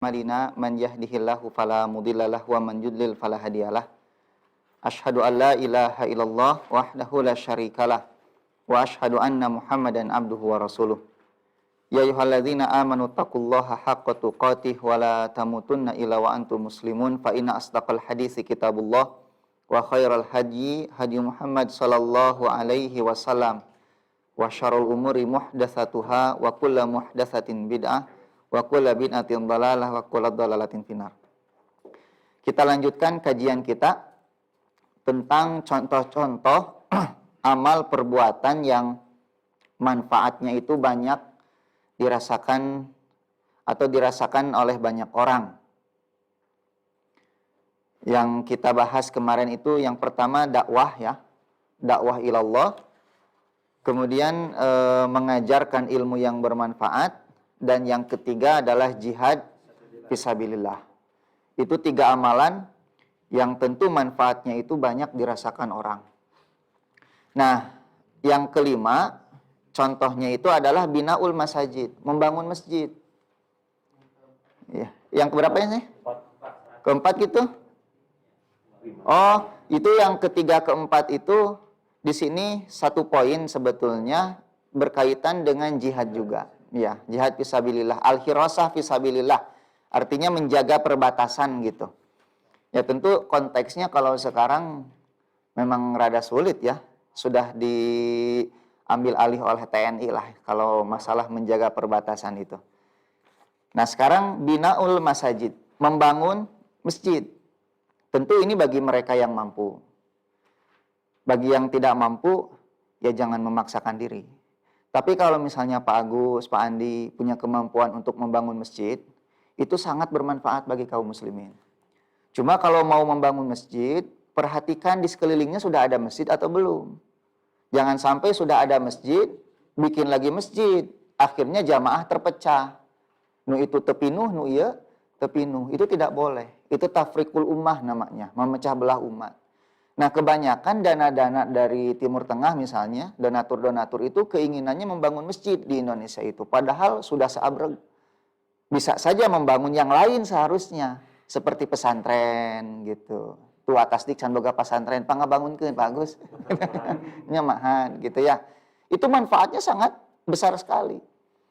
Malina man yahdihillahu fala mudhillalah wa man yudlil fala hadiyalah. Asyhadu an la ilaha illallah wahdahu la syarikalah wa asyhadu anna Muhammadan abduhu wa rasuluh. Ya ayyuhalladzina amanu taqullaha haqqa tuqatih wa la tamutunna illa wa antum muslimun fa inna asdaqal haditsi kitabullah wa khairal hadyi hadyu Muhammad sallallahu alaihi wasallam wa syarrul umuri muhdatsatuha wa kullu muhdatsatin bid'ah wa kullu bid'atin dhalalah wa kullu dhalalatin finnar. Kita lanjutkan kajian kita tentang contoh-contoh amal perbuatan yang manfaatnya itu banyak dirasakan atau dirasakan oleh banyak orang. Yang kita bahas kemarin itu yang pertama dakwah ya, dakwah ilallah. Kemudian mengajarkan ilmu yang bermanfaat. Dan yang ketiga adalah jihad fisabilillah. Itu 3 amalan yang tentu manfaatnya itu banyak dirasakan orang. Nah, yang kelima, contohnya itu adalah binaul masajid, membangun masjid. Ya. Yang keberapa ini? Keempat gitu? Oh, itu yang ketiga keempat itu di sini 1 poin sebetulnya berkaitan dengan jihad juga. Ya, jihad fisabilillah, al-hirasah fisabilillah. Artinya menjaga perbatasan gitu. Ya tentu konteksnya kalau sekarang memang rada sulit ya. Sudah diambil alih oleh TNI lah kalau masalah menjaga perbatasan itu. Nah sekarang binaul masajid, membangun masjid. Tentu ini bagi mereka yang mampu. Bagi yang tidak mampu, ya jangan memaksakan diri. Tapi kalau misalnya Pak Agus, Pak Andi punya kemampuan untuk membangun masjid, itu sangat bermanfaat bagi kaum muslimin. Cuma kalau mau membangun masjid, perhatikan di sekelilingnya sudah ada masjid atau belum. Jangan sampai sudah ada masjid, bikin lagi masjid, akhirnya jamaah terpecah. Nu itu tepinuh, nu iya tepinuh. Itu tidak boleh. Itu tafrikul ummah namanya, memecah belah umat. Nah, kebanyakan dana-dana dari Timur Tengah misalnya, donatur-donatur itu keinginannya membangun masjid di Indonesia itu. Padahal sudah seabreg. Bisa saja membangun yang lain seharusnya. Seperti pesantren gitu. Tuh atas diksan boga pesantren, pangabangunkeun Pak Agus. Nyamahan gitu ya. Itu manfaatnya sangat besar sekali.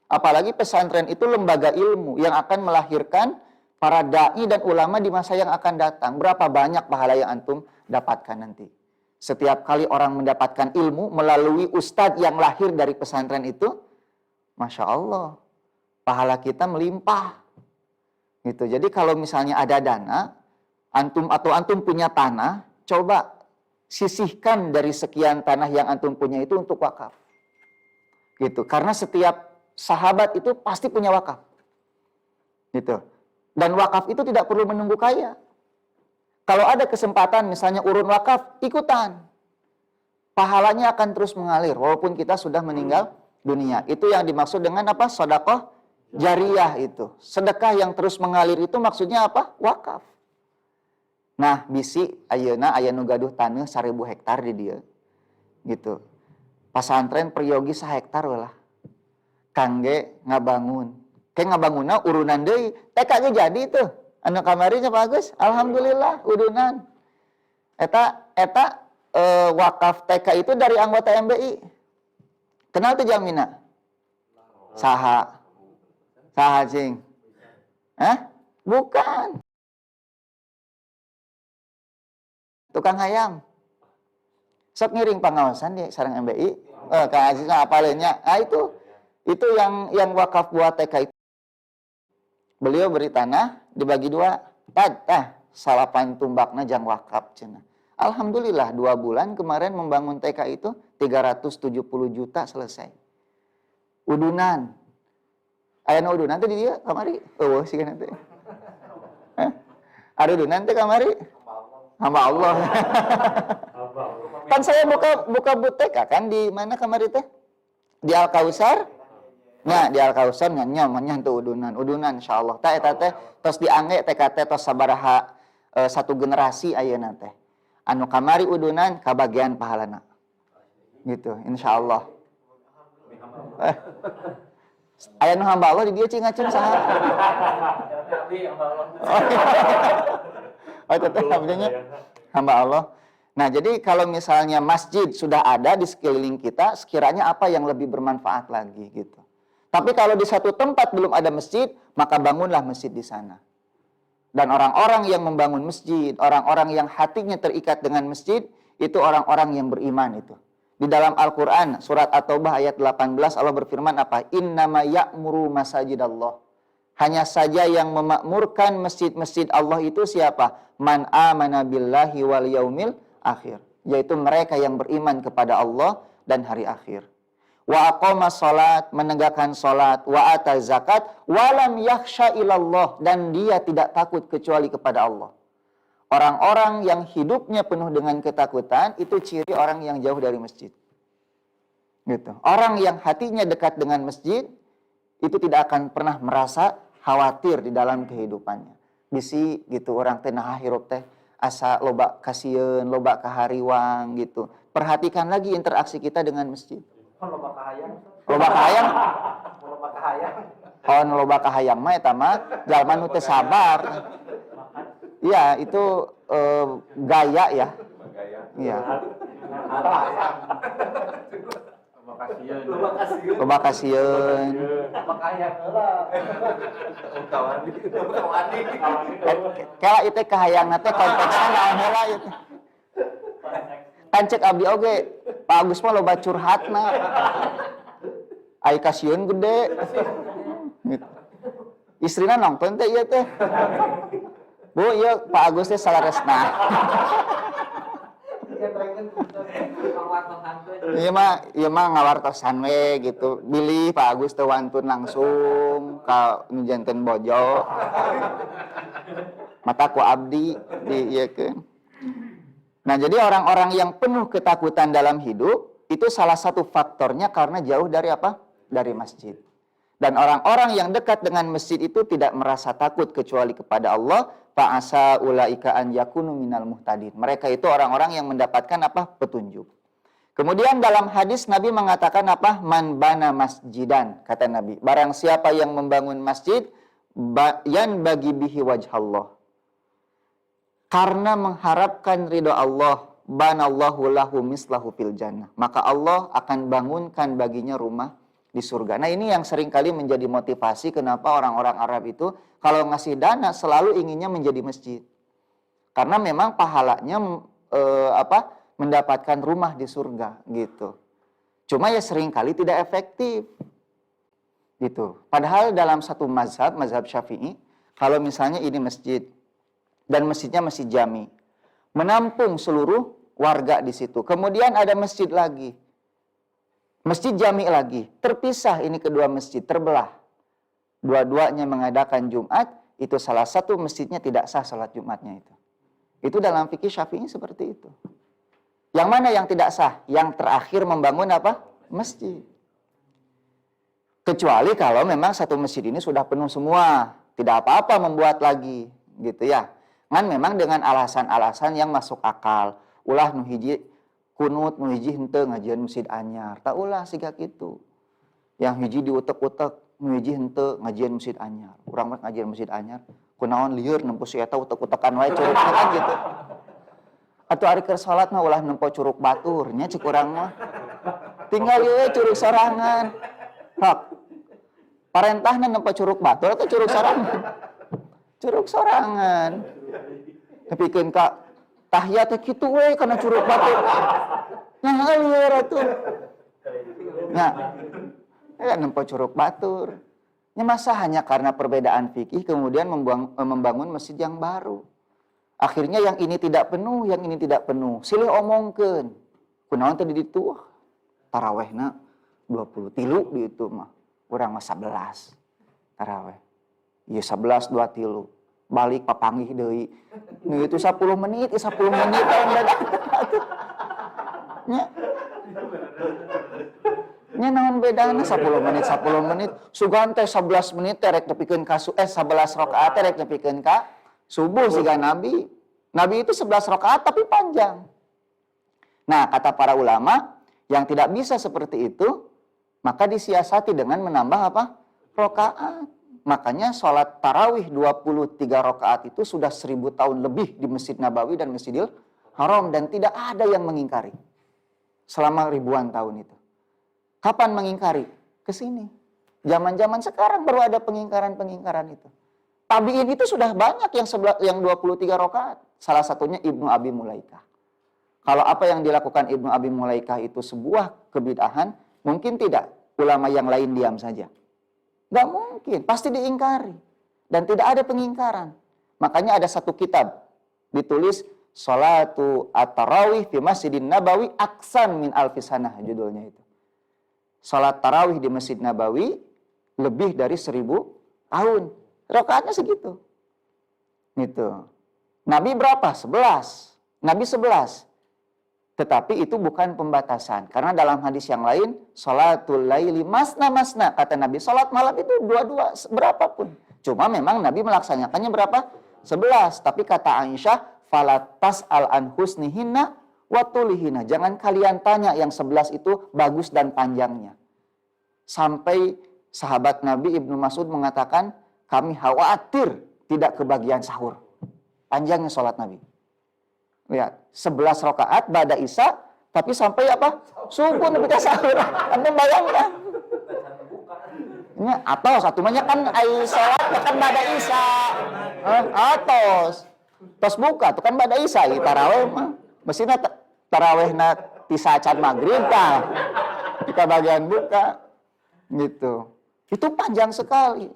Apalagi pesantren itu lembaga ilmu yang akan melahirkan para da'i dan ulama di masa yang akan datang. Berapa banyak pahala yang antum dapatkan nanti. Setiap kali orang mendapatkan ilmu melalui ustadz yang lahir dari pesantren itu, Masya Allah, pahala kita melimpah. Gitu. Jadi kalau misalnya ada dana, antum punya tanah, coba sisihkan dari sekian tanah yang antum punya itu untuk wakaf. Gitu. Karena setiap sahabat itu pasti punya wakaf. Gitu. Dan wakaf itu tidak perlu menunggu kaya. Kalau ada kesempatan misalnya urun wakaf, ikutan. Pahalanya akan terus mengalir walaupun kita sudah meninggal dunia. Itu yang dimaksud dengan apa? Sedekah jariyah itu. Sedekah yang terus mengalir itu maksudnya apa? Wakaf. Nah, bisi ayeuna aya nu gaduh taneuh 1000 hektar di dieu. Gitu. Pasantren peryogi 1 hektar lah. Kangge ngabangun. Kayak ngabangunna urunan deui. TK ge jadi tuh. Anu kamari nya Pak Agus, alhamdulillah udunan. Eta wakaf TK itu dari anggota MBI. Kenal tuh Jamina? Saha cing? Bukan. Tukang hayam. Sok ngiring pangawasan di sareng MBI. Kang Aziz apalenya. Nah itu yang wakaf buat TK itu. Beliau beri tanah dibagi 2, salapan tumbakna jang wakaf cenah. Alhamdulillah 2 bulan kemarin membangun TK itu 370 juta selesai. Udunan. Aya udunan teh di dieu kamari. Eueuh sieun teh. Ada udunan teh kamari? Hamba Allah. Kan saya buka but TK kan di mana kamari teh? Di Al Kausar. Nah, di Al-Kausar nyamannya itu udunan insyaallah. Eta teh tos diangge TK tos sabaraha 1 generasi ayeuna teh. Anu kamari udunan kabagian pahalana. Gitu, insyaallah. Aya nu hamba Allah di dieu cing ngacung saha? Oh, teteh abdinya hamba Allah. Nah, jadi kalau misalnya masjid sudah ada di sekeliling kita, sekiranya apa yang lebih bermanfaat lagi gitu. Tapi kalau di satu tempat belum ada masjid, maka bangunlah masjid di sana. Dan orang-orang yang membangun masjid, orang-orang yang hatinya terikat dengan masjid, itu orang-orang yang beriman itu. Di dalam Al-Quran, surat At-Taubah ayat 18, Allah berfirman apa? Innama ya'muru masajidallah. Hanya saja yang memakmurkan masjid-masjid Allah itu siapa? Man amana billahi wal yaumil akhir. Yaitu mereka yang beriman kepada Allah dan hari akhir. Wa aqama salat, menegakkan salat, wa ata zakat, wa lam yakhsha ilallah, dan dia tidak takut kecuali kepada Allah. Orang-orang yang hidupnya penuh dengan ketakutan itu ciri orang yang jauh dari masjid. Gitu. Orang yang hatinya dekat dengan masjid itu tidak akan pernah merasa khawatir di dalam kehidupannya. Bisi gitu orang teh nah hirup teh asa loba kasieun, loba kahariwang gitu. Perhatikan lagi interaksi kita dengan masjid. Loba kahayang. Loba kahayang? Loba kahayang. Oh, loba kahayang mah eta mah jalma nu teu sabar. Iya, itu gaya ya. Iya. Loba kasieun. Kala itu kahayangna teh konteksna naon heula ieu. Kan cek abdi oge, Pak Agus mah loba curhatna. Ai kasieun gede. Gitu. Istrina nongton teh ieu teh. Bu, iya Pak Agus teh salaresna. Iya mah ngawartosan we gitu. Bilih Pak Agus teh wantun langsung ka nu janten bojo. Mata ku abdi di ieu keun. Nah, jadi orang-orang yang penuh ketakutan dalam hidup itu salah satu faktornya karena jauh dari apa? Dari masjid. Dan orang-orang yang dekat dengan masjid itu tidak merasa takut kecuali kepada Allah. Fa'asa ulaika an yakunu minal muhtadin. Mereka itu orang-orang yang mendapatkan apa? Petunjuk. Kemudian dalam hadis Nabi mengatakan apa? Man bana masjidan, kata Nabi. Barang siapa yang membangun masjid, yan bagi bihi wajhallah. Karena mengharapkan ridho Allah, banallahu lahu mislahu fil jannah. Maka Allah akan bangunkan baginya rumah di surga. Nah, ini yang seringkali menjadi motivasi kenapa orang-orang Arab itu kalau ngasih dana selalu inginnya menjadi masjid. Karena memang pahalanya mendapatkan rumah di surga gitu. Cuma ya seringkali tidak efektif. Gitu. Padahal dalam satu mazhab Syafi'i, kalau misalnya ini masjid dan masjidnya masjid jami, menampung seluruh warga di situ. Kemudian ada masjid lagi. Masjid jami lagi, terpisah ini kedua masjid, terbelah. Dua-duanya mengadakan Jumat, itu salah satu masjidnya tidak sah salat Jumatnya itu. Itu dalam fikih Syafi'i seperti itu. Yang mana yang tidak sah? Yang terakhir membangun apa? Masjid. Kecuali kalau memang satu masjid ini sudah penuh semua, tidak apa-apa membuat lagi, gitu ya. Kan memang dengan alasan-alasan yang masuk akal. Ulah nu hiji kunut, nu hiji henteu ngajian masjid anyar. Tak ulah siga kitu. Yang hiji diutek-utek, nu hiji henteu ngajian masjid anyar. Urang mah ngajian masjid anyar, kunaon lieur nempo si eta utek-utekan wae curugna kan gitu. Atuh ari keur salat mah ulah nempo curug batur nya cek urang mah. Tinggal ieu curug sorangan. Hak. Parentahna nempo curug batur atau curug sorangan? Curug sorangan. Nepikeun ka tahiyat teh kitu we kana curug batur. Nah, lieur atuh. Nah, ya nempo curug batur. Ya masa hanya karena perbedaan fikih kemudian membangun masjid yang baru. Akhirnya yang ini tidak penuh, yang ini tidak penuh. Silih omongkeun. Kunaon teh di ditu? Tarawehna 23 di itu mah. Urang mah 11 taraweh. Ieu 11 23. Balik papanggih deui. Nu itu 10 menit, 10 menit dadak. Nya. Nya naon bedana 10 menit, 10 menit. Sugan teh 11 menit teh rek nepikeun ka 11 rakaat teh rek nepikeun ka subuh siga Nabi. Nabi itu 11 rakaat tapi panjang. Nah, kata para ulama, yang tidak bisa seperti itu, maka disiasati dengan menambah apa? rakaat. Makanya sholat tarawih 23 rakaat itu sudah 1000 tahun lebih di Masjid Nabawi dan Masjidil Haram. Dan tidak ada yang mengingkari selama ribuan tahun itu. Kapan mengingkari? Kesini. Zaman-zaman sekarang baru ada pengingkaran-pengingkaran itu. Tabi'in itu sudah banyak yang 23 rakaat. Salah satunya Ibnu Abi Mulaikah. Kalau apa yang dilakukan Ibnu Abi Mulaikah itu sebuah kebid'ahan, mungkin tidak ulama yang lain diam saja. Nggak mungkin, pasti diingkari. Dan tidak ada pengingkaran. Makanya ada satu kitab, ditulis Sholatu at-Tarawih fi Masjidin Nabawi aksan min alfisanah, judulnya itu. Sholat tarawih di Masjid Nabawi lebih dari 1000 tahun. Rakaatnya segitu. Gitu. Nabi berapa? 11. Nabi 11. Tetapi itu bukan pembatasan. Karena dalam hadis yang lain, sholatul laili masna masna. Kata Nabi, sholat malam itu dua-dua, berapapun. Cuma memang Nabi melaksanakannya berapa? 11. Tapi kata Aisyah, falatas al-an husnihinna watulihina. Jangan kalian tanya yang 11 itu bagus dan panjangnya. Sampai sahabat Nabi Ibnu Mas'ud mengatakan, kami khawatir tidak kebagian sahur. Panjangnya sholat Nabi. Lihat, 11 rakaat ba'da isya, tapi sampai apa? Subuh Nabi sahur. Anda bayangkan. Ini atos, atumannya kan ai sholat kan ba'da isya. Atos. Tos buka, itu kan ba'da isya. Tarawih mah. Mestinya tarawihna tisa can maghrib kan. Kita bagian buka. Gitu. Itu panjang sekali.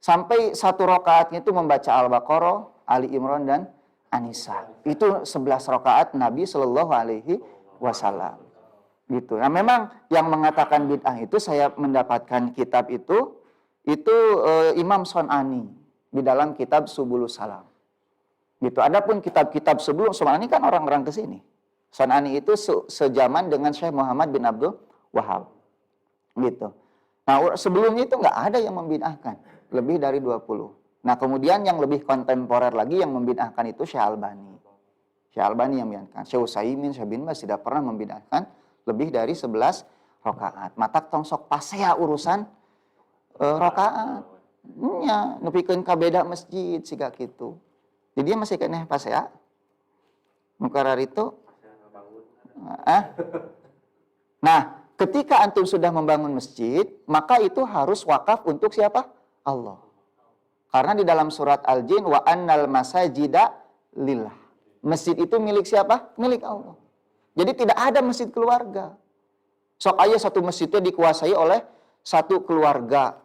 Sampai satu rakaatnya itu membaca Al-Baqarah, Ali Imran dan An-Nisa. Itu 11 rakaat Nabi Shallallahu Alaihi Wasallam. Gitu. Nah memang yang mengatakan bid'ah itu saya mendapatkan kitab itu Imam Son'ani di dalam kitab Subulus Salam. Gitu. Adapun kitab-kitab sebelum Son'ani kan orang-orang ke sini. Son'ani itu sejaman dengan Syekh Muhammad bin Abdul Wahab. Gitu. Nah sebelumnya itu nggak ada yang membid'ahkan. Lebih dari 20. Nah kemudian yang lebih kontemporer lagi yang membid'ahkan itu Syekh Albani. Syekh Albani yang membid'ahkan. Syekh Utsaimin, Syekh bin Baz tidak pernah membid'ahkan lebih dari 11 rakaat. Matak tongsok pasea urusan rakaat. Nya nepikeun ka beda masjid siga kitu. Jadi dia masih keneh pasea. Mukarar itu. Nah, ketika antum sudah membangun masjid, maka itu harus wakaf untuk siapa? Allah. Karena di dalam surat Al-Jin, wa annal masajida lillah. Masjid itu milik siapa? Milik Allah. Jadi tidak ada masjid keluarga. Sok aya satu masjidnya dikuasai oleh satu keluarga.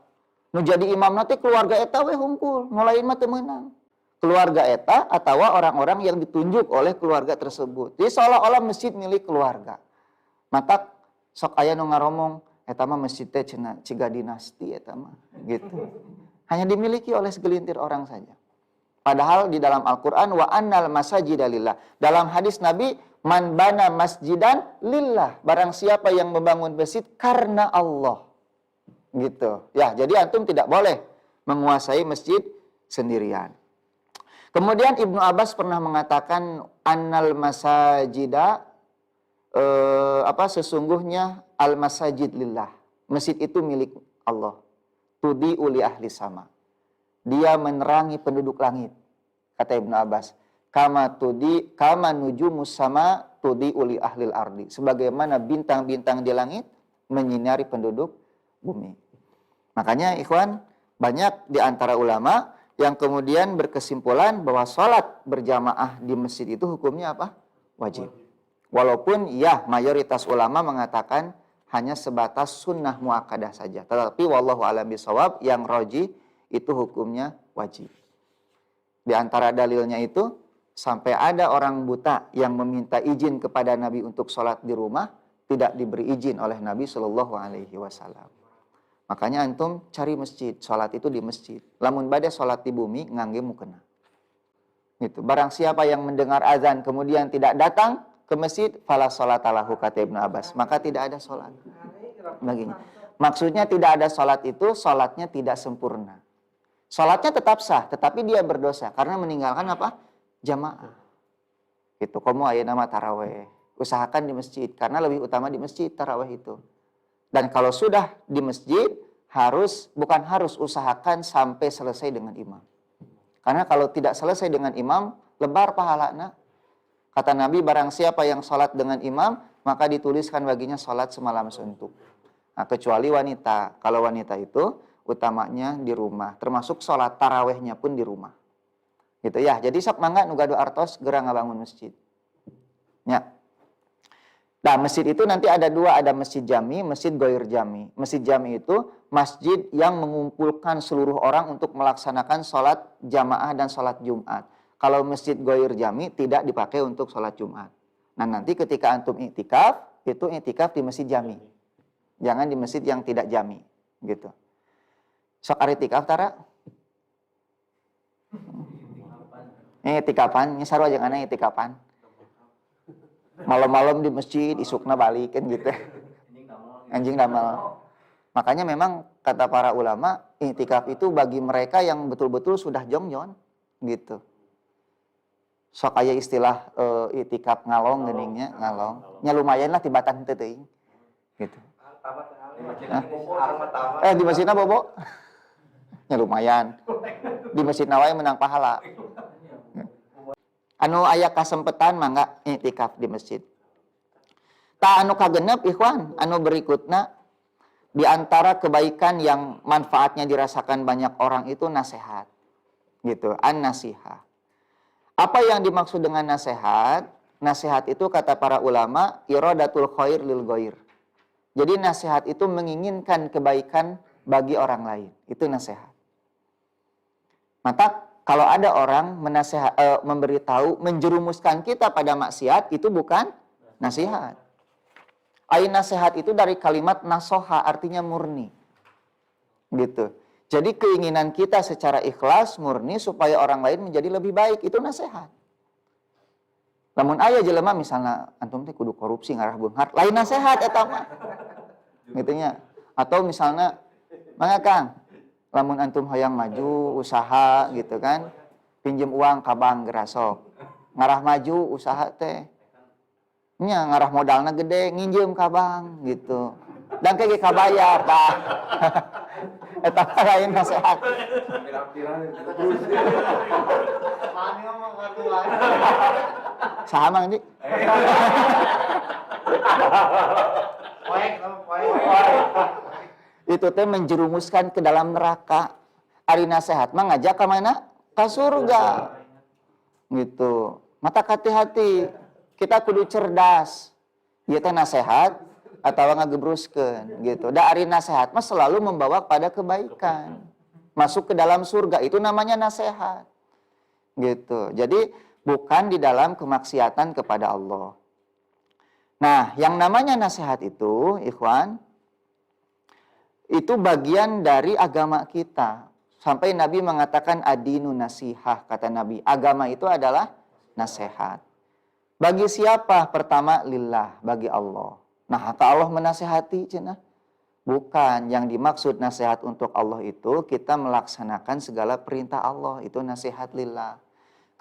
Nu jadi imam nanti keluarga eta we hungkul, mulai mah teu meunang. Keluarga eta atau orang-orang yang ditunjuk oleh keluarga tersebut. Jadi seolah-olah masjid milik keluarga. Maka sok aya nu ngaromong eta mah masjid teh cenah ciga dinasti eta mah gitu. Hanya dimiliki oleh segelintir orang saja. Padahal di dalam Al-Qur'an wa annal masajida lillah. Dalam hadis Nabi, man bana masjidan lillah. Barang siapa yang membangun masjid karena Allah. Gitu. Ya, jadi antum tidak boleh menguasai masjid sendirian. Kemudian Ibnu Abbas pernah mengatakan annal masajida sesungguhnya al masajid lillah. Masjid itu milik Allah. Tudi uli ahli sama. Dia menerangi penduduk langit. Kata Ibnu Abbas, kama nujumus sama tudi uli ahlil ardi. Sebagaimana bintang-bintang di langit menyinari penduduk bumi. Makanya ikhwan, banyak di antara ulama yang kemudian berkesimpulan bahwa sholat berjamaah di masjid itu hukumnya apa? Wajib. Walaupun ya mayoritas ulama mengatakan hanya sebatas sunnah muakkadah saja. Tetapi wallahu a'lam bishawab yang roji itu hukumnya wajib. Di antara dalilnya itu sampai ada orang buta yang meminta izin kepada Nabi untuk sholat di rumah tidak diberi izin oleh Nabi Shallallahu Alaihi Wasallam. Makanya antum cari masjid, sholat itu di masjid. Lamun bade sholat di bumi ngangge mukena. Gitu. Barang siapa yang mendengar azan kemudian tidak datang ke masjid, fala sholatalahu kata Ibnu Abbas, maka tidak ada sholat baginya. Maksudnya tidak ada sholat itu, sholatnya tidak sempurna. Sholatnya tetap sah, tetapi dia berdosa karena meninggalkan apa? Jamaah. Itu kamu aya nama taraweh. Usahakan di masjid karena lebih utama di masjid taraweh itu. Dan kalau sudah di masjid bukan harus, usahakan sampai selesai dengan imam. Karena kalau tidak selesai dengan imam, lebar pahalana. Kata Nabi, barang siapa yang sholat dengan imam, maka dituliskan baginya sholat semalam suntuk. Nah, kecuali wanita. Kalau wanita itu utamanya di rumah. Termasuk sholat tarawehnya pun di rumah. Gitu ya. Jadi sok mangga nu gaduh artos gerang ngabangun masjid. Ya. Nah, masjid itu nanti ada dua, ada masjid jami, masjid goir jami. Masjid jami itu masjid yang mengumpulkan seluruh orang untuk melaksanakan sholat jamaah dan sholat Jumat. Kalau masjid goir jami tidak dipakai untuk sholat Jumat. Nah, nanti ketika antum iktikaf, itu iktikaf di masjid jami. Jangan di masjid yang tidak jami. Gitu. Sok ari iktikaf tara? Iktikafan, nyesaru aja kana iktikafan. Malam-malam di masjid, isukna balik kan gitu. Anjing damel. Makanya memang kata para ulama, iktikaf itu bagi mereka yang betul-betul sudah jongjon gitu. Sok aya istilah iktikaf ngalong geningnya, ngalong. Nya lumayan lah tibatan teu teuing. Gitu. Di masjidna bobo. Nya lumayan. Di masjid wae menang pahala. Anu aya kasempetan mangga iktikaf di masjid. Ta anu kagenep ikhwan, anu berikutna di antara kebaikan yang manfaatnya dirasakan banyak orang itu nasihat. Gitu, an-nasihah. Apa yang dimaksud dengan nasihat? Nasihat itu kata para ulama iradatul khair lil ghair. Jadi nasihat itu menginginkan kebaikan bagi orang lain. Itu nasihat. Maka kalau ada orang memberitahu, menjerumuskan kita pada maksiat, itu bukan nasihat. Nasihat itu dari kalimat nasoha, artinya murni. Gitu. Jadi keinginan kita secara ikhlas, murni, supaya orang lain menjadi lebih baik, itu nasihat. Namun aya jelema misalnya, antum teh kudu korupsi, ngarah beunghar, lain nasihat eta mah. Gitunya. Atau misalnya, mangga Kang, lamun antum hoyong maju usaha gitu kan, pinjem uang ka bank gerasok, ngarah maju usaha teh nya ngarah modalna gede nginjem ka bank gitu dan kayak kabayar tah. Eta lain nasihat. Saha mang di itu teh menjerumuskan ke dalam neraka. Ari nasihat mah ngajak ke mana? Ke surga. Gitu. Mata hati-hati. Kita kudu cerdas. Ieu teh nasihat atawa ngagebruskeun gitu. Da ari nasihat mah selalu membawa pada kebaikan. Masuk ke dalam surga itu namanya nasihat. Gitu. Jadi bukan di dalam kemaksiatan kepada Allah. Nah, yang namanya nasihat itu, ikhwan, itu bagian dari agama kita. Sampai Nabi mengatakan adinu nasihah, kata Nabi. Agama itu adalah nasihat. Bagi siapa? Pertama lillah, bagi Allah. Nah, ke Allah menasihati, cenah. Bukan, yang dimaksud nasihat untuk Allah itu kita melaksanakan segala perintah Allah, itu nasihat lillah.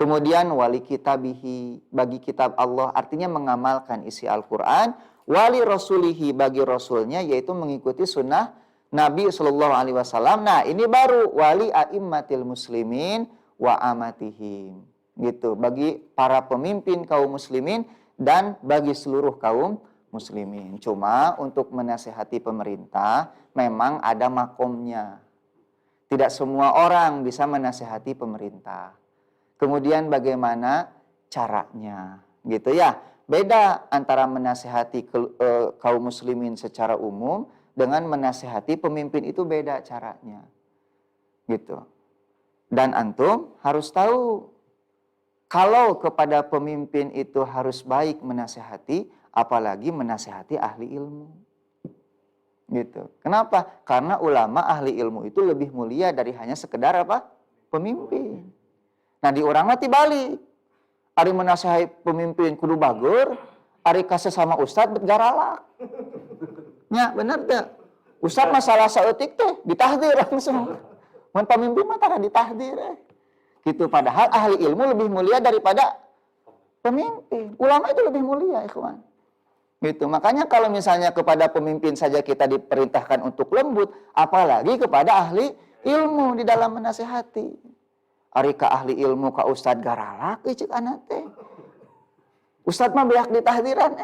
Kemudian wali kitabihi, bagi kitab Allah, artinya mengamalkan isi Al-Quran. Wali rasulihi, bagi rasulnya, yaitu mengikuti sunnah Nabi SAW. Nah, ini baru wali a'immatil muslimin wa amatihim. Gitu, bagi para pemimpin kaum muslimin dan bagi seluruh kaum muslimin. Cuma untuk menasihati pemerintah memang ada makomnya. Tidak semua orang bisa menasihati pemerintah. Kemudian bagaimana caranya? Gitu ya. Beda antara menasihati kaum muslimin secara umum dengan menasihati pemimpin, itu beda caranya. Gitu. Dan antum harus tahu, kalau kepada pemimpin itu harus baik menasihati, apalagi menasihati ahli ilmu. Gitu. Kenapa? Karena ulama ahli ilmu itu lebih mulia dari hanya sekedar apa? Pemimpin. Nah, di urang mah tibalik. Ari menasihati pemimpin kudu bagur, ari ka sesama ustad bet garalak. Nya bener teh. Ustad masalah saeutik teh ditahdir langsung. Mun pamimpin mah tara ditahdir. Gitu, padahal ahli ilmu lebih mulia daripada pemimpin. Ulama itu lebih mulia, ikhwan. Gitu. Makanya kalau misalnya kepada pemimpin saja kita diperintahkan untuk lembut, apalagi kepada ahli ilmu di dalam menasihati. Ari ka ahli ilmu ka ustad garalak cik anak teh. Ustad mah beak ditahdiran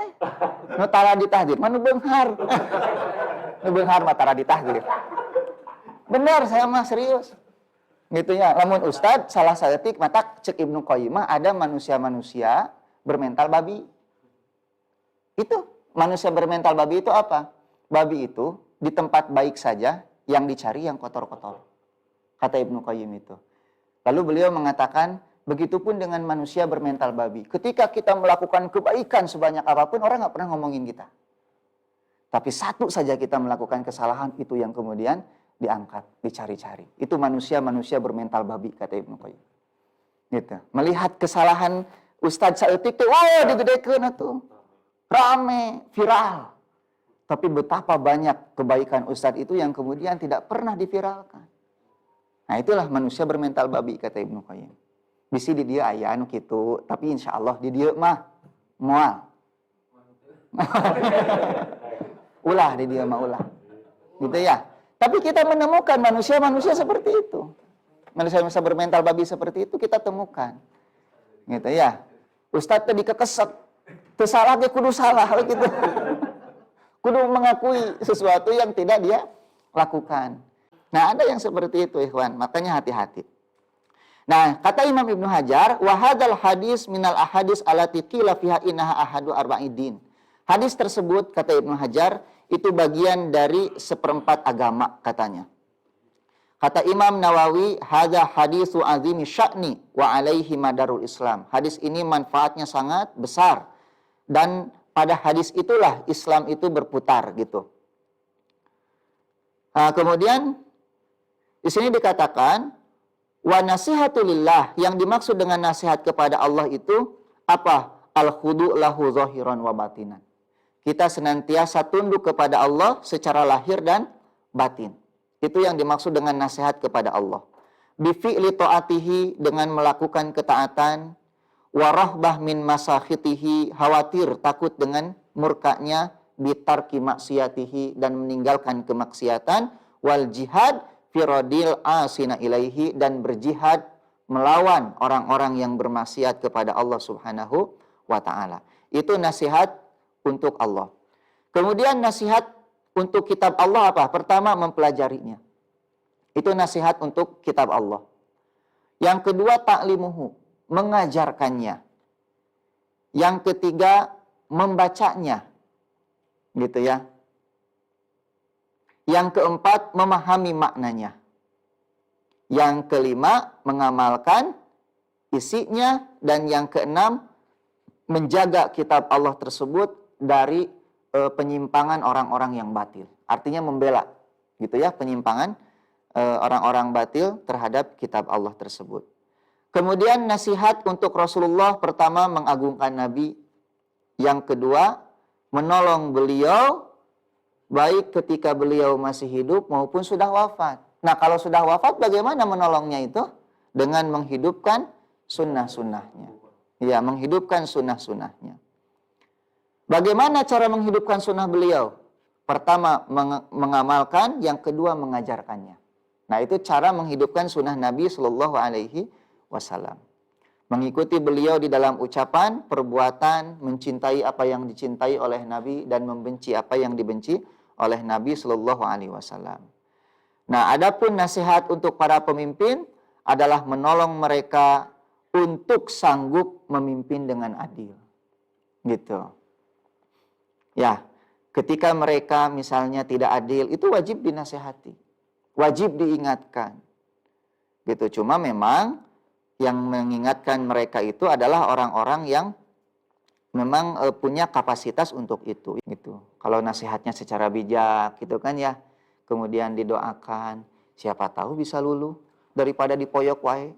nu tara ditahdir mah nu beunghar. Nu beunghar mah tara ditahdir. Benar, saya mah serius. Gitu ya. Lamun ustad salah saeutik mata cek Ibnu Qayyimah ada manusia-manusia bermental babi. Itu manusia bermental babi itu apa? Babi itu di tempat baik saja yang dicari yang kotor-kotor. Kata Ibnu Qayyim itu. Lalu beliau mengatakan, begitupun dengan manusia bermental babi. Ketika kita melakukan kebaikan sebanyak apapun, orang nggak pernah ngomongin kita. Tapi satu saja kita melakukan kesalahan, itu yang kemudian diangkat, dicari-cari. Itu manusia-manusia bermental babi, kata Ibnu Qayyim. Gitu. Melihat kesalahan Ustadz saeutik teh, oh digedekeun atuh. Rame, viral. Tapi betapa banyak kebaikan Ustadz itu yang kemudian tidak pernah diviralkan. Nah itulah manusia bermental babi, kata Ibnu Qayyim. Bisi di dia aya anu kitu, tapi insya Allah di dia mah moal. Ulah di dia mah ulah. Gitu ya. Tapi kita menemukan manusia-manusia seperti itu. Manusia-manusia bermental babi seperti itu kita temukan. Gitu ya. Ustadz tadi kekesek. Salah dia kudu salah gitu. Kudu mengakui sesuatu yang tidak dia lakukan. Nah, ada yang seperti itu, ikhwan. Makanya hati-hati. Nah, kata Imam Ibnu Hajar, wa hadzal hadis minal ahadis allati qila fiha innaha ahadu arba'idin. Hadis tersebut, kata Ibnu Hajar, itu bagian dari seperempat agama, katanya. Kata Imam Nawawi, hadza hadisu azimi sya'ni wa alaihi madarul Islam. Hadis ini manfaatnya sangat besar. Dan pada hadis itulah Islam itu berputar gitu. Nah, kemudian di sini dikatakan wa nasihatulillah, yang dimaksud dengan nasihat kepada Allah itu apa? Al-khudu' lahu zahiran wa batinan. Kita senantiasa tunduk kepada Allah secara lahir dan batin. Itu yang dimaksud dengan nasihat kepada Allah. Bi fi'li ta'atihi, dengan melakukan ketaatan. Warahbah min masakhitihi, khawatir takut dengan murkanya, bitarki maksiatihi, dan meninggalkan kemaksiatan, wal jihad firadil asina ilaihi, dan berjihad melawan orang-orang yang bermaksiat kepada Allah Subhanahu wa taala. Itu nasihat untuk Allah. Kemudian nasihat untuk kitab Allah apa? Pertama, mempelajarinya. Itu nasihat untuk kitab Allah. Yang kedua, ta'limuhu, mengajarkannya. Yang ketiga, membacanya. Gitu ya. Yang keempat, memahami maknanya. Yang kelima, mengamalkan isinya. Dan yang keenam, menjaga kitab Allah tersebut dari penyimpangan orang-orang yang batil. Artinya membela. Gitu ya, penyimpangan orang-orang batil terhadap kitab Allah tersebut. Kemudian nasihat untuk Rasulullah, pertama mengagungkan Nabi. Yang kedua, menolong beliau baik ketika beliau masih hidup maupun sudah wafat. Nah, kalau sudah wafat bagaimana menolongnya itu? Dengan menghidupkan sunnah-sunnahnya. Ya, menghidupkan sunnah-sunnahnya. Bagaimana cara menghidupkan sunnah beliau? Pertama, mengamalkan. Yang kedua, mengajarkannya. Nah, itu cara menghidupkan sunnah Nabi Sallallahu Alaihi Wasallam. Mengikuti beliau di dalam ucapan, perbuatan, mencintai apa yang dicintai oleh Nabi dan membenci apa yang dibenci oleh Nabi Sallallahu Alaihi Wasallam. Nah, adapun nasihat untuk para pemimpin adalah menolong mereka untuk sanggup memimpin dengan adil. Gitu. Ya, ketika mereka misalnya tidak adil, itu wajib dinasihati. Wajib diingatkan. Gitu. Cuma memang yang mengingatkan mereka itu adalah orang-orang yang memang punya kapasitas untuk itu gitu. Kalau nasihatnya secara bijak gitu kan ya, kemudian didoakan, siapa tahu bisa luluh daripada dipoyok wae.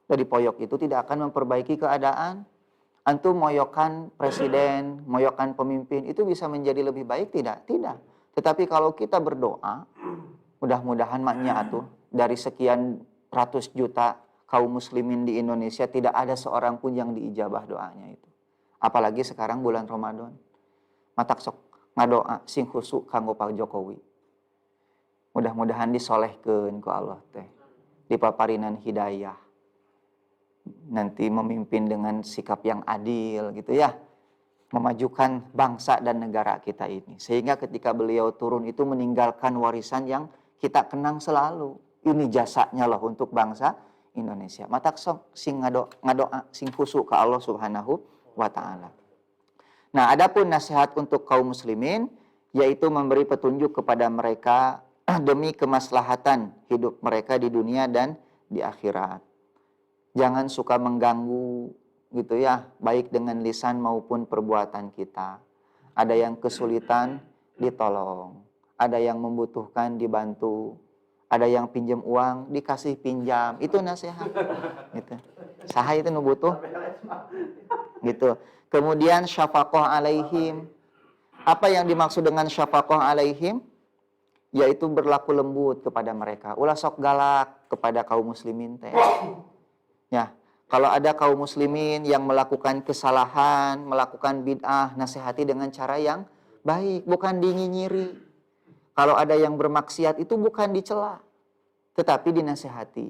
Dari poyok itu tidak akan memperbaiki keadaan. Antum moyokan presiden, moyokan pemimpin itu bisa menjadi lebih baik tidak? Tidak. Tetapi kalau kita berdoa, mudah-mudahan maknya atuh dari sekian ratus juta kaum muslimin di Indonesia tidak ada seorang pun yang diijabah doanya itu. Apalagi sekarang bulan Ramadan. matak sok ngadoa sing khusuk kanggo Pak Jokowi. Mudah-mudahan disolehkeun ku Allah teh. Dipaparinan hidayah. Nanti memimpin dengan sikap yang adil gitu ya. Memajukan bangsa dan negara kita ini. Sehingga ketika beliau turun itu meninggalkan warisan yang kita kenang selalu. Ini jasanya loh untuk bangsa Indonesia. Matak sok sing ngadoa sing khusuk ke Allah Subhanahu wa taala. Nah, adapun nasihat untuk kaum muslimin yaitu memberi petunjuk kepada mereka demi kemaslahatan hidup mereka di dunia dan di akhirat. Jangan suka mengganggu gitu ya, baik dengan lisan maupun perbuatan kita. Ada yang kesulitan ditolong, ada yang membutuhkan dibantu, ada yang pinjam uang dikasih pinjam. Itu nasihat. Gitu. Saha itu nu butuh. Gitu. Kemudian syafaqah alaihim. Apa yang dimaksud dengan syafaqah alaihim? Yaitu berlaku lembut kepada mereka. Ulah sok galak kepada kaum muslimin teh. Ya, kalau ada kaum muslimin yang melakukan kesalahan, melakukan bid'ah, nasihati dengan cara yang baik, bukan dinyinyiri. Kalau ada yang bermaksiat itu bukan dicela, tetapi dinasihati.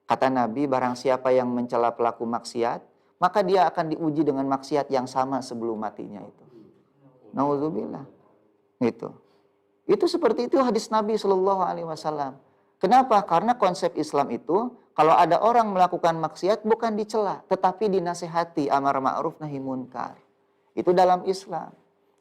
Kata Nabi, barang siapa yang mencela pelaku maksiat, maka dia akan diuji dengan maksiat yang sama sebelum matinya itu. Nauzubillah. Gitu. Itu seperti itu hadis Nabi Shallallahu Alaihi Wasallam. Kenapa? Karena konsep Islam itu kalau ada orang melakukan maksiat bukan dicela, tetapi dinasihati amar ma'ruf nahi munkar. Itu dalam Islam.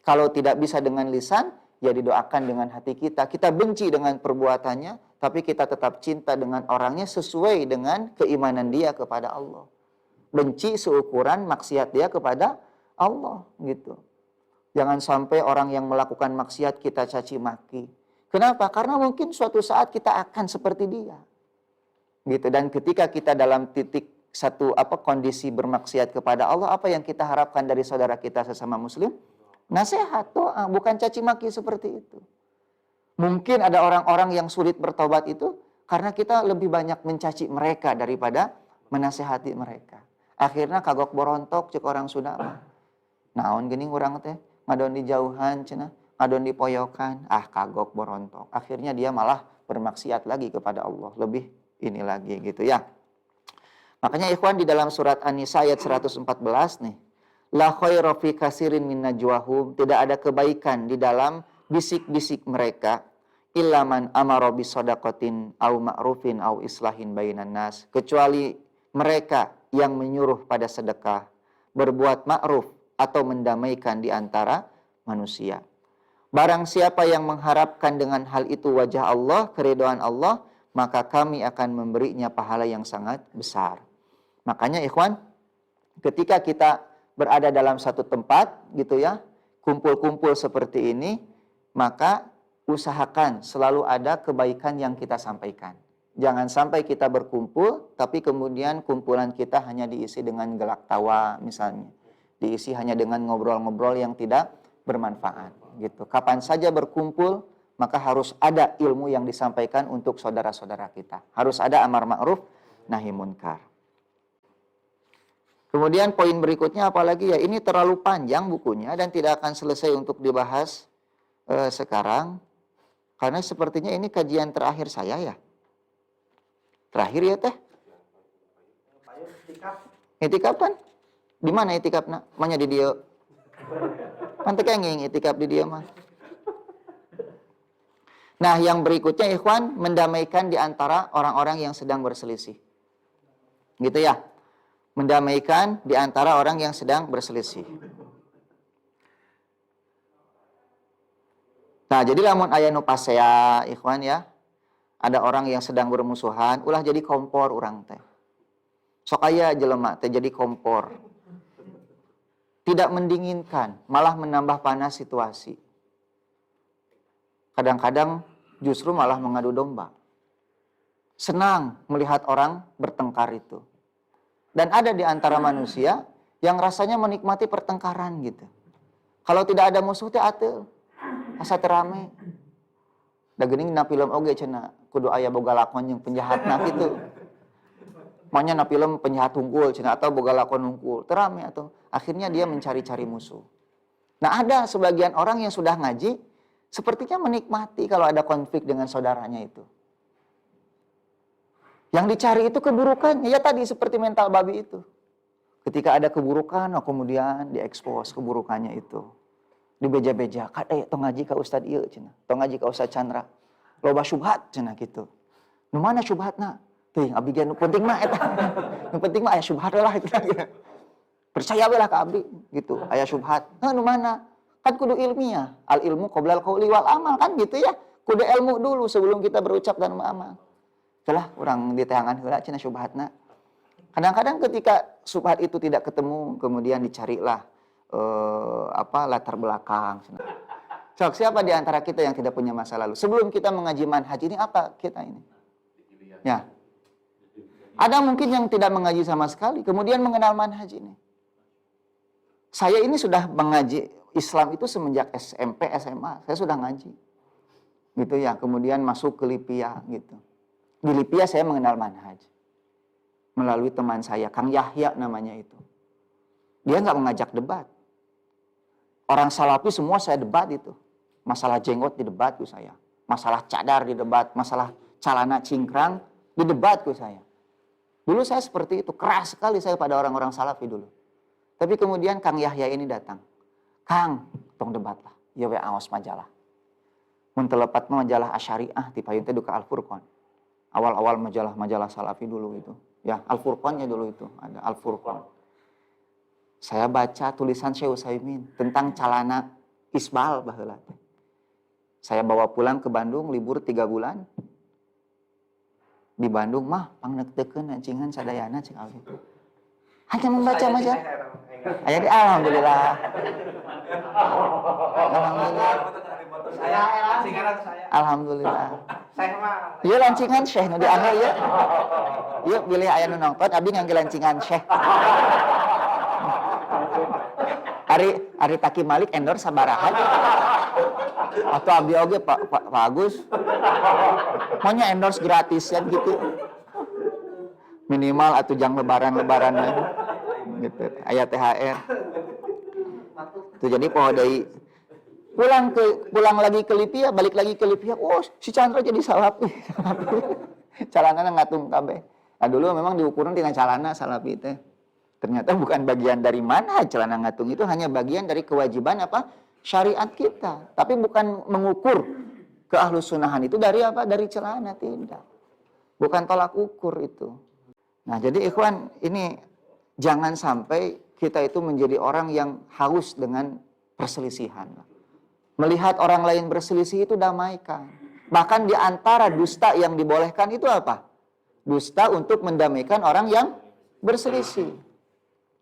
Kalau tidak bisa dengan lisan, ya didoakan dengan hati kita. Kita benci dengan perbuatannya, tapi kita tetap cinta dengan orangnya sesuai dengan keimanan dia kepada Allah. Benci seukuran maksiat dia kepada Allah, gitu. Jangan sampai orang yang melakukan maksiat kita caci maki. Kenapa? Karena mungkin suatu saat kita akan seperti dia. Gitu. Dan ketika kita dalam titik satu kondisi bermaksiat kepada Allah, apa yang kita harapkan dari saudara kita sesama muslim? Nasihat, doa, bukan caci maki seperti itu. Mungkin ada orang-orang yang sulit bertobat itu karena kita lebih banyak mencaci mereka daripada menasehati mereka. Akhirnya kagok borontok cek orang Sunda. Naon geuning urang teh ngadon di jauhan cenah, ngadon di poyokan, kagok borontok. Akhirnya dia malah bermaksiat lagi kepada Allah, lebih ini lagi gitu ya. Makanya ikhwan di dalam surat An-Nisa ayat 114 nih, la khaira fi katsirin min najwahum, tidak ada kebaikan di dalam bisik-bisik mereka, illa man amara bis shadaqatin au ma'rufin au islahin bainan nas, kecuali mereka yang menyuruh pada sedekah, berbuat ma'ruf atau mendamaikan di antara manusia. Barang siapa yang mengharapkan dengan hal itu wajah Allah, keridhaan Allah, maka kami akan memberinya pahala yang sangat besar. Makanya ikhwan, ketika kita berada dalam satu tempat gitu ya, kumpul-kumpul seperti ini, maka usahakan selalu ada kebaikan yang kita sampaikan. Jangan sampai kita berkumpul, tapi kemudian kumpulan kita hanya diisi dengan gelak tawa misalnya. Diisi hanya dengan ngobrol-ngobrol yang tidak bermanfaat gitu. Kapan saja berkumpul, maka harus ada ilmu yang disampaikan untuk saudara-saudara kita. Harus ada amar ma'ruf nahi munkar. Kemudian poin berikutnya apalagi ya, ini terlalu panjang bukunya dan tidak akan selesai untuk dibahas sekarang. Karena sepertinya ini kajian terakhir saya ya. Terakhir ya teh. Itikaf kan? Di mana itikafna? Manya di dia. Mantek yang itikaf di dia mah. Nah, yang berikutnya ikhwan, mendamaikan di antara orang-orang yang sedang berselisih. Gitu ya. Mendamaikan di antara orang yang sedang berselisih. Nah, jadi lamun aya nu pasea ikhwan ya. Ada orang yang sedang bermusuhan, ulah jadi kompor urang teh. Sok aya jelema teh jadi kompor. Tidak mendinginkan, malah menambah panas situasi. Kadang-kadang justru malah mengadu domba. Senang melihat orang bertengkar itu. Dan ada di antara manusia yang rasanya menikmati pertengkaran gitu. Kalau tidak ada musuh teh ateu, asa terame. Da geuning na film oge cenah, kudu aya boga lakon jeung penjahatna gitu. Manya na film penjahat unggul cenah atau boga lakon unggul, terame atau akhirnya dia mencari-cari musuh. Nah, ada sebagian orang yang sudah ngaji, sepertinya menikmati kalau ada konflik dengan saudaranya itu. Yang dicari itu keburukannya, ya tadi seperti mental babi itu. Ketika ada keburukan, oh kemudian diekspos keburukannya itu. Dibeja-beja, tong ngaji ka Ustad ieu cenah, tong ngaji ka Ustad Chandra. Loba syubhat cenah gitu. Nu mana syubhatna? Teuing abdi ge nu penting mah eta. Nu penting mah aya syubhat lah gitu. Percaya we lah ka abdi gitu, aya syubhat. Nu mana? Kan kudu ilmiah. Al ilmu qoblal qauli wal amal kan gitu ya. Kudu ilmu dulu sebelum kita berucap dan beramal. Itulah urang diteangan heula cenah syubhatna. Kadang-kadang ketika syubhat itu tidak ketemu, kemudian dicarilah latar belakang. Sok, siapa di antara kita yang tidak punya masa lalu? Sebelum kita mengaji manhaj ini apa kita ini? Ya. Ada mungkin yang tidak mengaji sama sekali, kemudian mengenal manhaj ini. Saya ini sudah mengaji Islam itu semenjak SMP, SMA. Saya sudah ngaji. Gitu ya, kemudian masuk ke Lipia gitu. Di Lipia saya mengenal manhaj. Melalui teman saya, Kang Yahya namanya itu. Dia nggak mengajak debat. Orang salafi semua saya debat itu. Masalah jenggot didebat ku saya. Masalah cadar didebat. Masalah celana cingkrang didebat ku saya. Dulu saya seperti itu. Keras sekali saya pada orang-orang salafi dulu. Tapi kemudian Kang Yahya ini datang. Kang, tong debat lah. Ya we aos majalah. Mun telepat majalah Asyariah ti payun teh duka Al-Furqan. Awal-awal majalah-majalah salafi dulu itu. Ya, Al-Furqannya dulu itu. Ada Al-Furqan. Saya baca tulisan Syekh Utsaimin tentang calana isbal baheula. Saya bawa pulang ke Bandung libur 3 bulan. Di Bandung mah pangneuteukeun ancingan sadayana cek abdi. Hanya membaca majalah. Aya di alhamdulillah. Alhamdulillah. Saya lancingan saya. Alhamdulillah. Saya mah. Ieu lancingan Syekh nu diangge ieu. Ieu bilih aya nu nongton abdi ngangge lancingan Syekh. Ari Taki Malik endorse sabaraha. Atau abdi oge Pak Agus. Maunya endorse gratis ya gitu. Minimal atuh jang lebaran gitu. Aya THR. Itu jadi poho deui. Pulang lagi ke Lipia, balik lagi ke Lipia. Oh, si Chandra jadi salafi. Calanana ngatung kabeh. Nah, dulu memang diukuran tina calana salafi teh. Ternyata bukan bagian dari mana celana ngatung itu, hanya bagian dari kewajiban apa? Syariat kita. Tapi bukan mengukur ke ahlus sunnahan itu dari apa? Dari celana, tidak. Bukan tolak ukur itu. Nah, jadi ikhwan, ini jangan sampai kita itu menjadi orang yang haus dengan perselisihan. Melihat orang lain berselisih itu damaikan. Bahkan di antara dusta yang dibolehkan itu apa? Dusta untuk mendamaikan orang yang berselisih.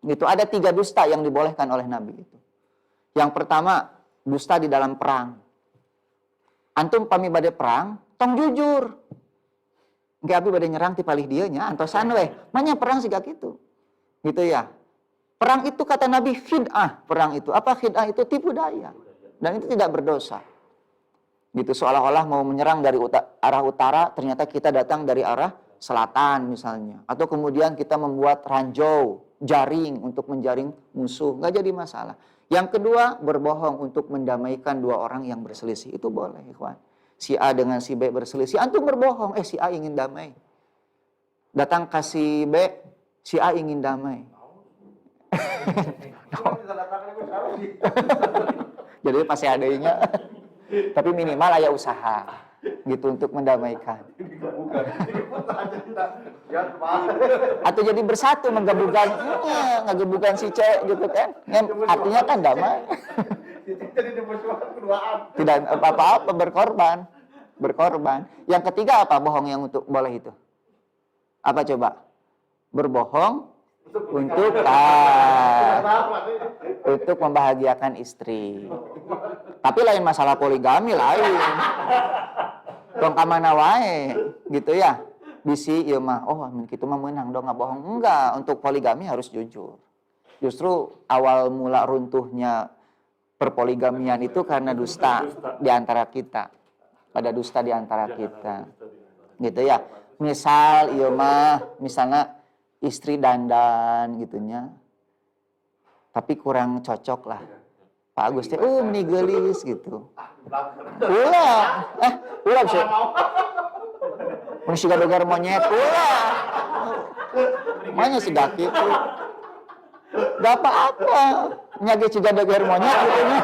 Gitu. Ada 3 dusta yang dibolehkan oleh Nabi itu. Yang pertama, dusta di dalam perang. Antum pami bade perang, tong jujur. Engke abi bade nyerang ti palih dieu nya, antosan we. Manya perang siga kitu. Gitu ya. Perang itu kata Nabi khid'ah, perang itu. Apa khid'ah itu? Tipu daya. Dan itu tidak berdosa. Gitu, seolah-olah mau menyerang dari arah utara, ternyata kita datang dari arah selatan misalnya. Atau kemudian kita membuat ranjau, jaring untuk menjaring musuh. Nggak jadi masalah. Yang kedua, berbohong untuk mendamaikan 2 orang yang berselisih. Itu boleh, ikhwan. Si A dengan si B berselisih, antum berbohong. Si A ingin damai. Datang ke si B, si A ingin damai. Jadi pasti adanya. Tapi minimal aya usaha gitu untuk mendamaikan. Atau jadi bersatu menggebukan si C gitu kan. Artinya kan damai. Tidak apa-apa berkorban. Yang ketiga apa bohong yang untuk boleh itu? Apa coba? Berbohong untuk membahagiakan istri. Tapi lain masalah poligami lain. Tong ka mana wae gitu ya. Bisi ieu mah oh kitu mah meunang dong ngabohong. Enggak, untuk poligami harus jujur. Justru awal mula runtuhnya perpoligamian itu karena dusta di antara kita. Ada dusta di antara kita. Gitu ya. Misal ieu mah misalnya istri dandan gitunya. Tapi kurang cocok lah. Pak Agus teh meni geulis gitu. Ulah sih. Mun siga dogar monyet ulah. Manya siga kitu. Gak apa-apa. Nyage siga dogar monyet gitu nya.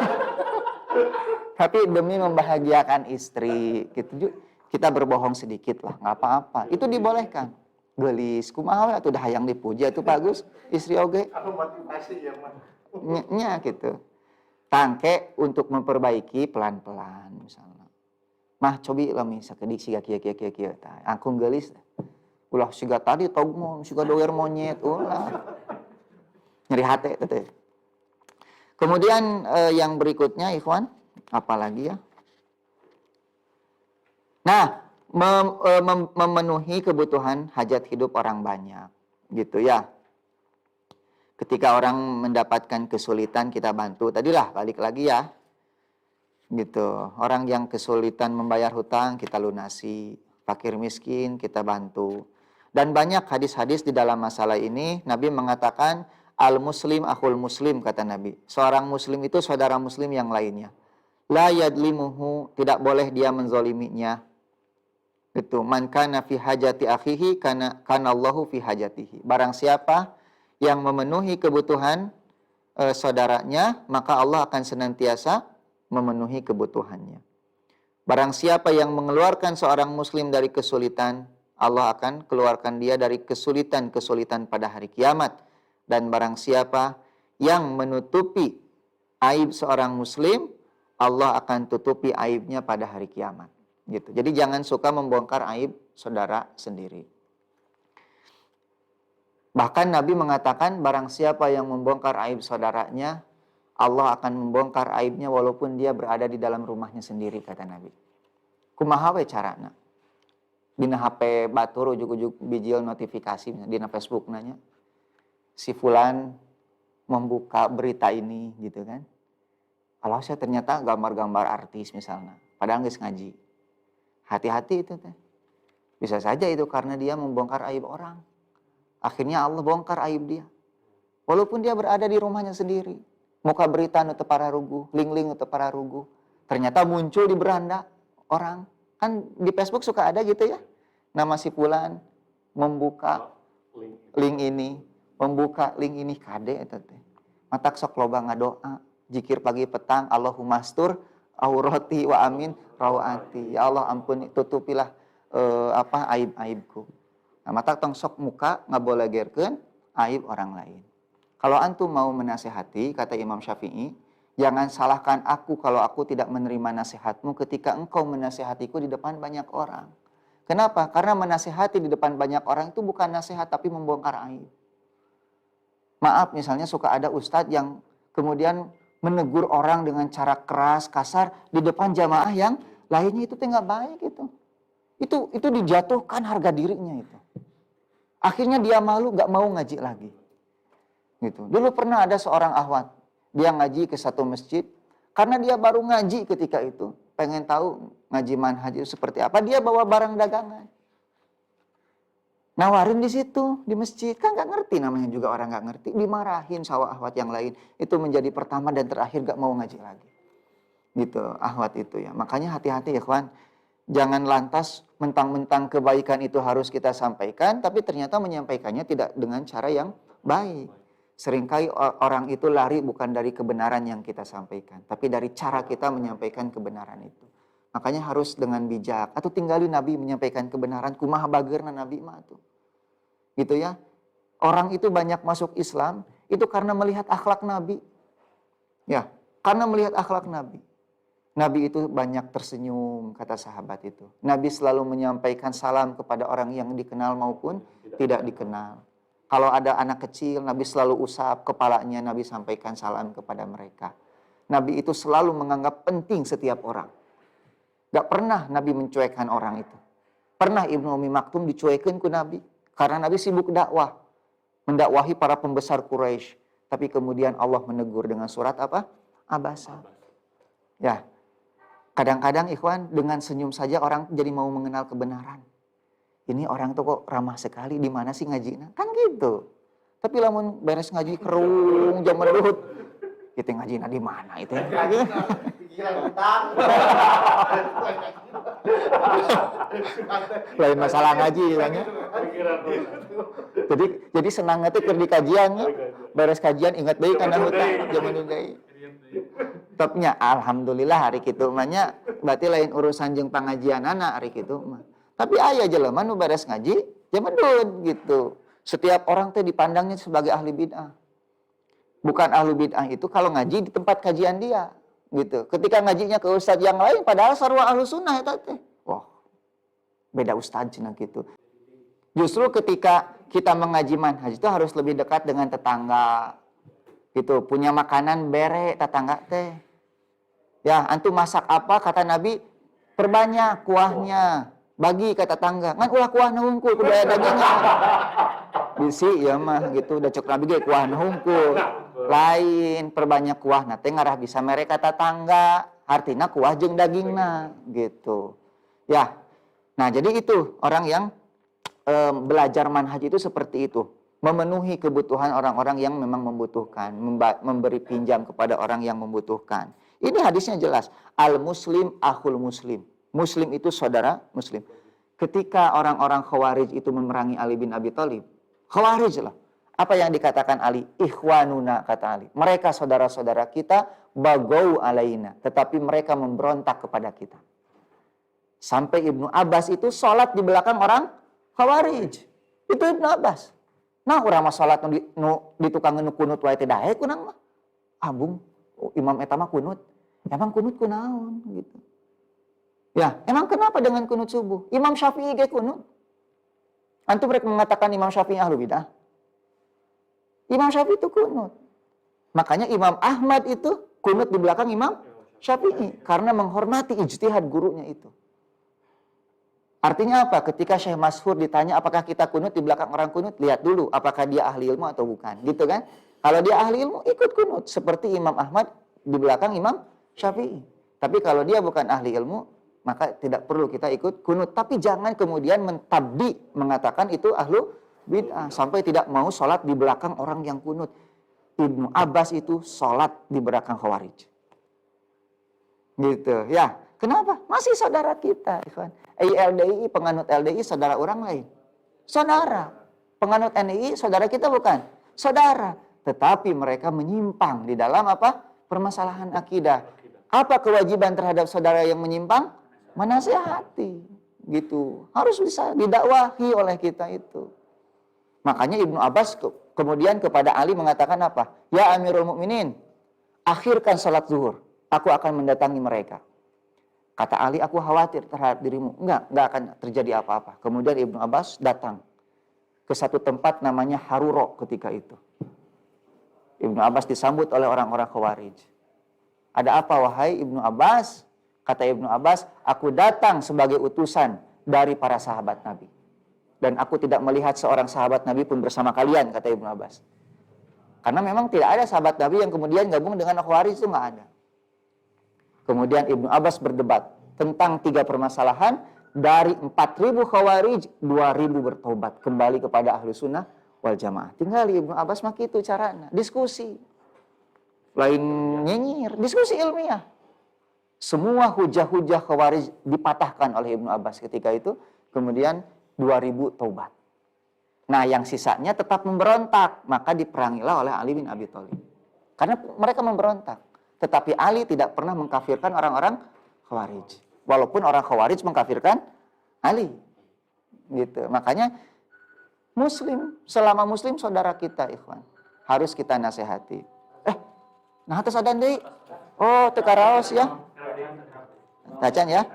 Tapi demi membahagiakan istri gitu kita berbohong sedikit lah, nggak apa-apa. Itu dibolehkan. Gelis, kumaha we atuh dah hayang dipuji atuh Pak Agus, istri oge. Aku motivasi ya mah. Nya gitu. Tangke untuk memperbaiki pelan-pelan misalnya. Mah cobi lami sakedik siga kieu tah. Angkung gelis. Ulah siga tadi togmon, siga doer monyet ulah. Nyeri hate teh. Kemudian yang berikutnya ikhwan, apalagi ya? Nah, memenuhi kebutuhan hajat hidup orang banyak, gitu ya. Ketika orang mendapatkan kesulitan kita bantu. Tadilah balik lagi ya, gitu. Orang yang kesulitan membayar hutang kita lunasi, fakir miskin kita bantu. Dan banyak hadis-hadis di dalam masalah ini. Nabi mengatakan al-muslim akhul muslim, kata Nabi. Seorang muslim itu saudara muslim yang lainnya. La yadlimuhu, tidak boleh dia menzoliminya. Itu man kana fi hajati akhihi kana Allahu fi hajatihi. Barang siapa yang memenuhi kebutuhan saudaranya, maka Allah akan senantiasa memenuhi kebutuhannya. Barang siapa yang mengeluarkan seorang muslim dari kesulitan, Allah akan keluarkan dia dari kesulitan-kesulitan pada hari kiamat. Dan barang siapa yang menutupi aib seorang muslim, Allah akan tutupi aibnya pada hari kiamat. Gitu. Jadi jangan suka membongkar aib saudara sendiri. Bahkan Nabi mengatakan barang siapa yang membongkar aib saudaranya, Allah akan membongkar aibnya walaupun dia berada di dalam rumahnya sendiri, kata Nabi. Kumaha we carana? Dina HP batur ujug-ujug bijil notifikasi dina Facebook nanya. Si fulan membuka berita ini gitu kan. Kalau saya ternyata gambar-gambar artis misalnya, padahal geus ngaji. Hati-hati itu teh. Bisa saja itu karena dia membongkar aib orang. Akhirnya Allah bongkar aib dia. Walaupun dia berada di rumahnya sendiri. Muka berita nu teu pararuguh, ling-ling nu teu pararuguh. Ternyata muncul di beranda orang. Kan di Facebook suka ada gitu ya. Nama si fulan membuka link ini, membuka link ini kade eta teh. Matak sok loba ngadoa, zikir pagi petang, Allahumma astur aurati wa amin rawati. Ya Allah ampuni tutupilah aib-aibku. Nah, mata tong sok muka ngabolegerkeun aib orang lain. Kalau antum mau menasehati, kata Imam Syafi'i, jangan salahkan aku kalau aku tidak menerima nasihatmu ketika engkau menasehatiku di depan banyak orang. Kenapa? Karena menasehati di depan banyak orang itu bukan nasihat tapi membongkar aib. Maaf, misalnya suka ada ustadz yang kemudian menegur orang dengan cara keras, kasar di depan jamaah yang lainnya, itu nggak baik itu. Itu dijatuhkan harga dirinya itu. Akhirnya dia malu, nggak mau ngaji lagi. Gitu. Dulu pernah ada seorang akhwat, dia ngaji ke satu masjid, karena dia baru ngaji ketika itu, pengen tahu ngaji manhaj itu seperti apa, dia bawa barang dagangan. Nawarin di situ, di masjid. Kan nggak ngerti namanya juga orang nggak ngerti. Dimarahin sama ahwat yang lain. Itu menjadi pertama dan terakhir nggak mau ngaji lagi. Gitu, ahwat itu ya. Makanya hati-hati ya kawan. Jangan lantas mentang-mentang kebaikan itu harus kita sampaikan, tapi ternyata menyampaikannya tidak dengan cara yang baik. Seringkali orang itu lari bukan dari kebenaran yang kita sampaikan, tapi dari cara kita menyampaikan kebenaran itu. Makanya harus dengan bijak. Atau tinggali Nabi menyampaikan kebenaran. Kumaha bageurna Nabi mah tuh. Gitu ya. Orang itu banyak masuk Islam itu karena melihat akhlak Nabi. Ya, karena melihat akhlak Nabi. Nabi itu banyak tersenyum, kata sahabat itu. Nabi selalu menyampaikan salam kepada orang yang dikenal maupun tidak dikenal. Kalau ada anak kecil, Nabi selalu usap kepalanya, Nabi sampaikan salam kepada mereka. Nabi itu selalu menganggap penting setiap orang. Gak pernah Nabi mencuekkan orang itu. Pernah Ibnu Ummi Maktum dicuekin ke Nabi. Karena Nabi sibuk dakwah. Mendakwahi para pembesar Quraisy. Tapi kemudian Allah menegur dengan surat apa? Abasa. Ya. Kadang-kadang ikhwan dengan senyum saja orang jadi mau mengenal kebenaran. Ini orang tuh kok ramah sekali. Di mana sih ngajinya? Kan gitu. Tapi lamun beres ngaji kerung, jam melut. Kita ngaji di mana itu? Pikiran utang. Lain masalah ngaji bilangnya. Jadi senang nanti di kajiannya. Beres kajian ingat baik karena hutang zaman deui. Tepnya alhamdulillah hari kitu mah nya berarti lain urusan jeung pangajian anak hari kitu mah. Tapi aya jelema nu beres ngaji zaman dulu gitu. Setiap orang teh dipandangnya sebagai ahli bid'ah. Bukan ahli bid'ah itu kalau ngaji di tempat kajian dia gitu. Ketika ngajinya ke ustadz yang lain padahal sarua ahlu sunnah eta teh. Wah. Beda ustadz cenah gitu. Justru ketika kita mengaji manhaj itu harus lebih dekat dengan tetangga. Gitu, punya makanan bere tetangga teh. Ya, antum masak apa kata Nabi? Perbanyak kuahnya. Bagi ke tetangga. Ngan ulah kuah hungkul kudu aya dagingnya. Bisi ya mah gitu udah cok Nabi ge kuah hungkul. Lain perbanyak kuah teh ngarah bisa mereka tetangga. Artinya kuah jeung dagingna gitu. Ya. Nah, jadi itu orang yang belajar manhaj itu seperti itu. Memenuhi kebutuhan orang-orang yang memang membutuhkan, memberi pinjam kepada orang yang membutuhkan. Ini hadisnya jelas. Al-muslim akhul muslim. Muslim itu saudara muslim. Ketika orang-orang Khawarij itu memerangi Ali bin Abi Thalib, Khawarij lah. Apa yang dikatakan Ali? Ikhwanuna kata Ali. Mereka saudara-saudara kita, bagau alaina. Tetapi mereka memberontak kepada kita. Sampai Ibnu Abbas itu sholat di belakang orang Khawarij. Itu Ibnu Abbas. Nah, urang mah sholat di tukang nu kunut wae teh dae kunang mah. Abung, imam eta mah kunut. Emang kunut kunaon gitu. Ya, emang kenapa dengan kunut subuh? Imam Syafi'i ge kunut. Antum mereka mengatakan Imam Syafi'i ahlu bidah. Imam Syafi'i itu kunut. Makanya Imam Ahmad itu kunut di belakang Imam Syafi'i karena menghormati ijtihad gurunya itu. Artinya apa? Ketika Syekh Masyhur ditanya apakah kita kunut di belakang orang kunut, lihat dulu apakah dia ahli ilmu atau bukan. Gitu kan? Kalau dia ahli ilmu, ikut kunut. Seperti Imam Ahmad di belakang Imam Syafi'i. Tapi kalau dia bukan ahli ilmu, maka tidak perlu kita ikut kunut. Tapi jangan kemudian mentabdi mengatakan itu ahlu bid'ah. Sampai tidak mau sholat di belakang orang yang kunut. Ibnu Abbas itu sholat di belakang Khawarij. Gitu. Ya, kenapa? Masih saudara kita, ikhwan. LDI, penganut LDI, saudara orang lain. Saudara. Penganut NII, saudara kita bukan? Saudara. Tetapi mereka menyimpang di dalam apa? Permasalahan akidah. Apa kewajiban terhadap saudara yang menyimpang? Menasihati. Gitu. Harus bisa didakwahi oleh kita itu. Makanya Ibnu Abbas kemudian kepada Ali mengatakan apa? Ya Amirul Mukminin, akhirkan salat zuhur. Aku akan mendatangi mereka. Kata Ali, aku khawatir terhadap dirimu. Enggak akan terjadi apa-apa. Kemudian Ibnu Abbas datang ke satu tempat namanya Haruro ketika itu. Ibnu Abbas disambut oleh orang-orang Khawarij. Ada apa wahai Ibnu Abbas? Kata Ibnu Abbas, aku datang sebagai utusan dari para sahabat Nabi. Dan aku tidak melihat seorang sahabat Nabi pun bersama kalian, kata Ibnu Abbas. Karena memang tidak ada sahabat Nabi yang kemudian gabung dengan Khawarij, itu nggak ada. Kemudian Ibnu Abbas berdebat tentang 3 permasalahan. Dari 4.000 Khawarij, 2.000 bertobat. Kembali kepada ahlu sunnah wal jamaah. Tinggal Ibnu Abbas mah itu caranya. Diskusi. Lain nyinyir. Diskusi ilmiah. Semua hujah-hujah Khawarij dipatahkan oleh Ibnu Abbas ketika itu. Kemudian 2.000 taubat. Nah yang sisanya tetap memberontak. Maka diperangilah oleh Ali bin Abi Thalib. Karena mereka memberontak. Tetapi Ali tidak pernah mengkafirkan orang-orang Khawarij. Walaupun orang Khawarij mengkafirkan Ali. Gitu. Makanya Muslim, selama Muslim saudara kita, ikhwan. Harus kita nasihati. Nah atas adan deui. Oh, teu karaos ya. Tacan ya.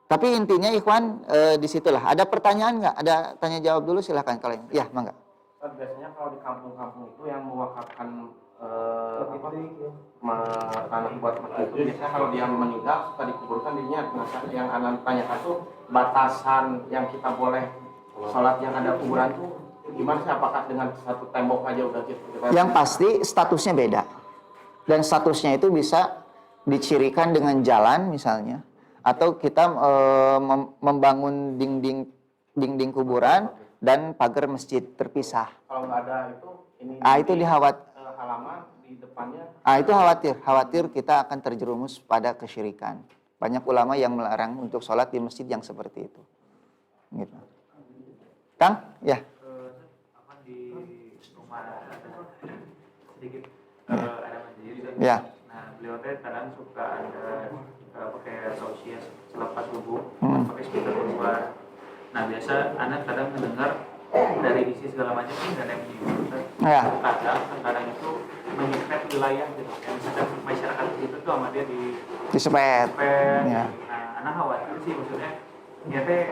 Tapi intinya ikhwan disitulah. Ada pertanyaan nggak? Ada tanya jawab dulu silahkan kalian. Ya, mangga. Biasanya kalau di kampung-kampung itu yang mewakafkan tanah buat masjid itu biasanya kalau dia meninggal suka dikuburkan dirinya. Nah, yang anak tanyakan tuh batasan yang kita boleh sholat yang ada kuburan tuh gimana sih? Apakah dengan satu tembok aja udah gitu? Yang pasti statusnya beda. Dan statusnya itu bisa dicirikan dengan jalan misalnya, atau kita membangun dinding kuburan dan pagar masjid terpisah. Kalau nggak ada itu ini itu dihawat halaman di depannya. Itu khawatir kita akan terjerumus pada kesyirikan. Banyak ulama yang melarang untuk sholat di masjid yang seperti itu. Gitu. Kang, ya. Di rumah ada sedikit ada masjid. Ya. Nah, beliau teh kadang suka ada pakai tausiah selepas subuh, pakai speaker keluar. Nah, biasa anak kadang mendengar dari isi segala macam ini nggak ada yang menyebut. Ya. Kadang itu mengikat wilayah gitu. Yang misalkan masyarakat itu tuh sama dia di Disepet. pet. Ya. Nah, anak khawatir sih maksudnya ya teh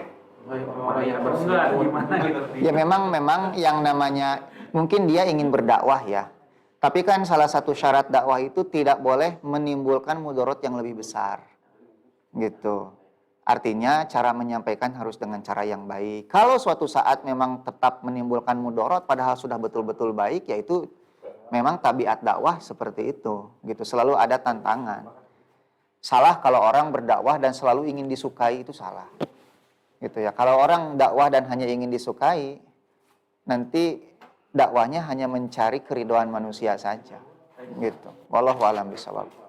Orang yang enggak gimana gitu. Ya memang yang namanya mungkin dia ingin berdakwah ya. Tapi kan salah satu syarat dakwah itu tidak boleh menimbulkan mudarat yang lebih besar. Gitu. Artinya cara menyampaikan harus dengan cara yang baik. Kalau suatu saat memang tetap menimbulkan mudarat padahal sudah betul-betul baik, yaitu memang tabiat dakwah seperti itu. Gitu. Selalu ada tantangan. Salah kalau orang berdakwah dan selalu ingin disukai, itu salah. Gitu ya. Kalau orang dakwah dan hanya ingin disukai, nanti dakwahnya hanya mencari keridhaan manusia saja. Gitu. Wallahu a'lam bishawab.